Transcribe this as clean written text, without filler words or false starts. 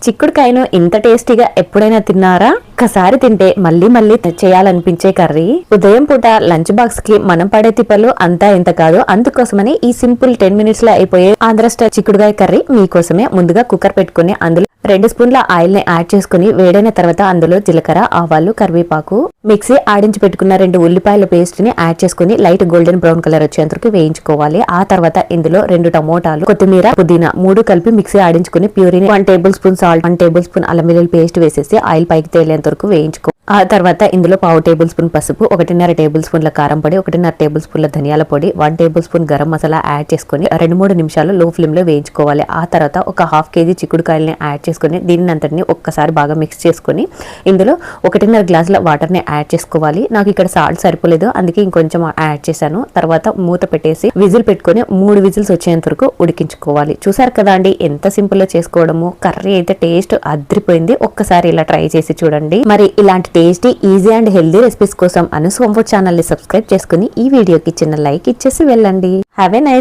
చిక్కుడుకాయను ఇంత టేస్టీగా ఎప్పుడైనా తిన్నారా? ఒక్కసారి తింటే మళ్ళీ మళ్ళీ చేయాలనిపించే కర్రీ. ఉదయం పూట లంచ్ బాక్స్ కి మనం పడే తిప్పలు అంతా ఇంత కాదు. అందుకోసమని ఈ సింపుల్ 10 minutes లో అయిపోయే ఆంధ్ర స్టైల్ చిక్కుడుకాయ కర్రీ మీకోసమే. ముందుగా కుక్కర్ పెట్టుకుని అందులో 2 స్పూన్ల ఆయిల్ ని యాడ్ చేసుకుని వేడైన తర్వాత అందులో జీలకర్ర, ఆవాలు, కరివేపాకు, మిక్సీ ఆడించి పెట్టుకున్న 2 ఉల్లిపాయల పేస్ట్ ని యాడ్ చేసుకుని లైట్ గోల్డెన్ బ్రౌన్ కలర్ వచ్చేంతవరకు వేయించుకోవాలి. ఆ తర్వాత ఇందులో 2 టమోటాలు, కొత్తిమీర, పుదీనా 3 కలిపి మిక్సీ ఆడించుకుని ప్యూరీని 1 tablespoon salt, 1 tablespoon అల్లం వెల్లుల్లి పేస్ట్ వేసేసి ఆయిల్ పైకి తేలేంత వరకు వేయించుకో. ఆ తర్వాత ఇందులో 1/2 టేబుల్ స్పూన్ పసుపు, 1.5 టేబుల్ స్పూన్ల కారం పొడి, 1.5 టేబుల్ స్పూన్ల ధనియాల పొడి, 1 table spoon garam masala add చేసుకుని 2-3 నిమిషాలు లో ఫ్లేమ్ లో వేయించుకోవాలి. ఆ తర్వాత ఒక 1/2 kg చిక్కుడుకాయలని యాడ్ చేసుకుని దీన్ని అంతటిని ఒక్కసారి బాగా మిక్స్ చేసుకుని ఇందులో 1.5 గ్లాసుల వాటర్ ని యాడ్ చేసుకోవాలి. నాకు ఇక్కడ సాల్ట్ సరిపోలేదు, అందుకే ఇంకొంచెం యాడ్ చేశాను. తర్వాత మూత పెట్టేసి విజిల్ పెట్టుకుని 3 విజిల్స్ వచ్చేంత వరకు ఉడికించుకోవాలి. చూసారు కదా అండి, ఎంత సింపుల్ గా చేసుకోవడము. కర్రీ అయితే టేస్ట్ అద్రిపోయింది. ఒక్కసారి ఇలా ట్రై చేసి చూడండి. మరి ఇలాంటి tasty, easy and healthy recipes కోసం అనూస్ హోమ్ ఫుడ్ ఛానల్ ని సబ్స్క్రైబ్ చేసుకుని ఈ వీడియోకి చిన్న లైక్ ఇచ్చేసి వెళ్ళండి. Have a nice